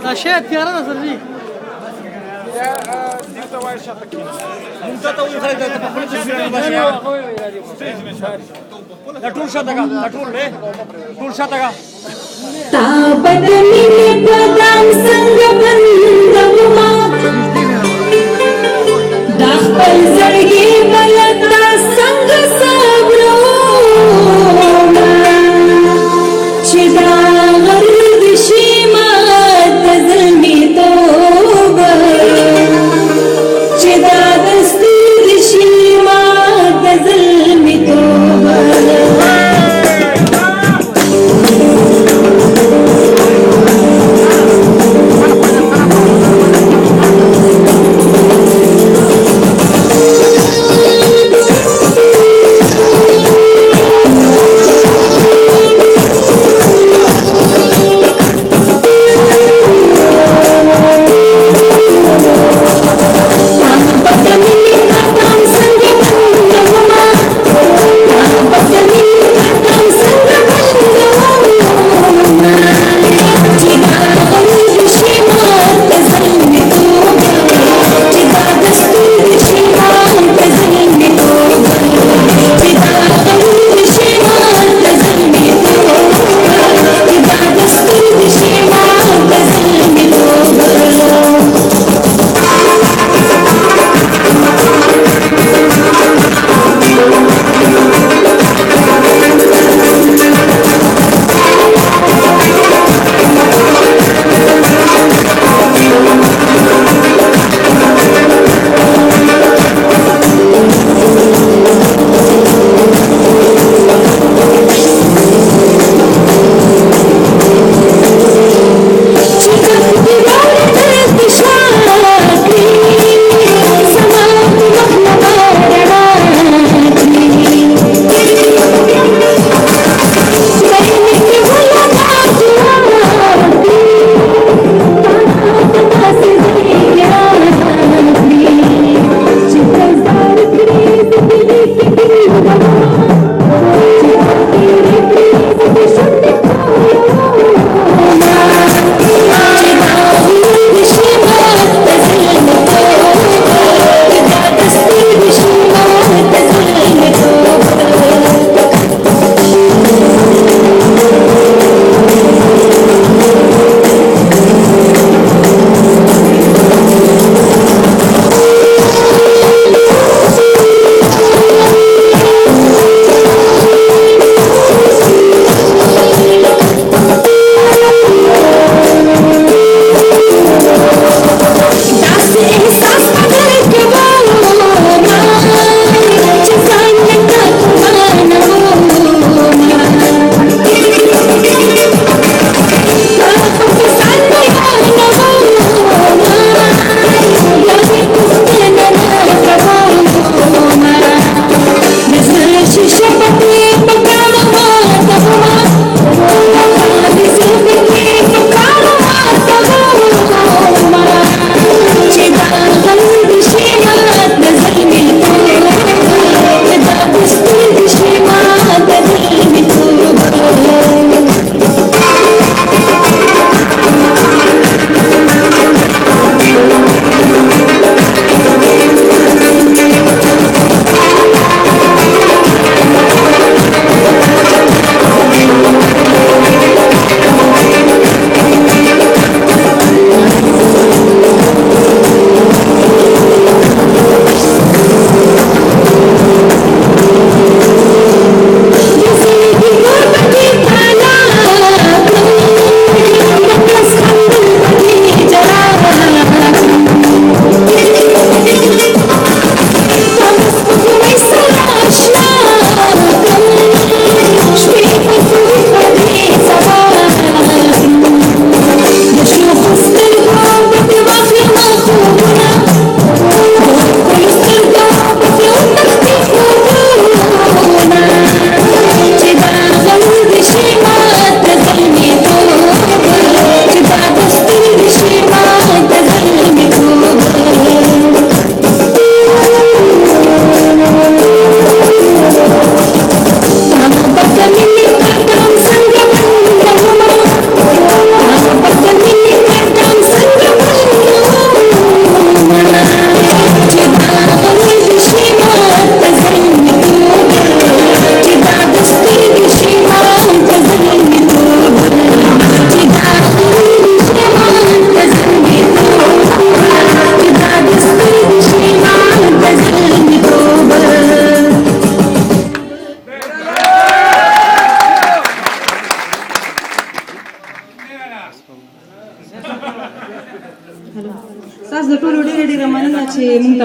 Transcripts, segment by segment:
دا شاید تیاره ده سر جي دې ته وایي شاته کېنه مونږ ته وایي خلک ته په خپل تصویر نه باشي دا ټول شاته کا دا ټول شاته کا تا بدني پدام څنګه بندوما دا خپل زړګي بلتا څنګه صبرو چې دا غرب شي ما د زلمي توبه چې دا دستور شي ما د زلمي توبه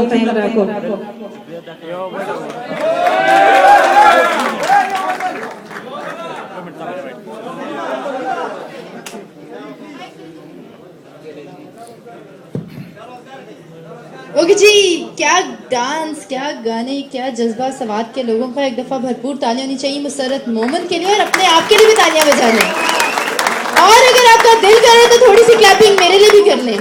तफहीम रखो। ओके जी, क्या डांस, क्या गाने, क्या जज्बा सवाद के लोगों का। एक दफा भरपूर तालियां होनी चाहिए मुसर्रत मोमन के लिए और अपने आप के लिए भी तालियां बजा लें। और अगर आपका दिल करे तो थोड़ी सी क्लैपिंग मेरे लिए भी कर लें।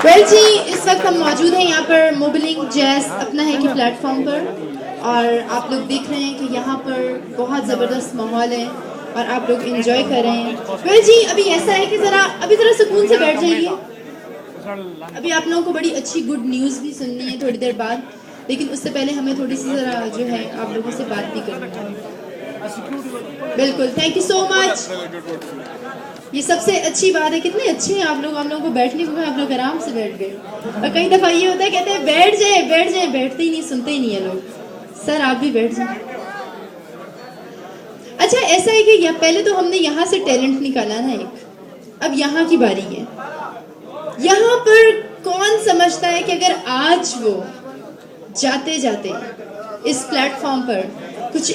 वेल जी, इस वक्त हम मौजूद हैं यहाँ पर मोबिलिंग जैज अपना है कि प्लेटफॉर्म पर, और आप लोग देख रहे हैं कि यहाँ पर बहुत ज़बरदस्त माहौल है और आप लोग एंजॉय कर रहे हैं। वेल जी, अभी ऐसा है कि अभी ज़रा सुकून से बैठ जाइए। अभी आप लोगों को बड़ी अच्छी गुड न्यूज़ भी सुननी है थोड़ी देर बाद, लेकिन उससे पहले हमें थोड़ी सी ज़रा जो है आप लोगों से बात भी करनी है। बिल्कुल, थैंक यू सो मच। ये सबसे अच्छी बात है, कितने अच्छे हैं आप लोगों को बैठने को, आप लोग आराम से बैठ गए। और कई दफ़ा ये होता है, कहते हैं बैठ जाए बैठ जाए, बैठते ही नहीं, सुनते ही नहीं है लोग। सर आप भी बैठ जाए। अच्छा, ऐसा है कि पहले तो हमने यहाँ से टैलेंट निकाला ना एक, अब यहाँ की बारी है। यहाँ पर कौन समझता है कि अगर आज वो जाते जाते इस प्लेटफॉर्म पर कुछ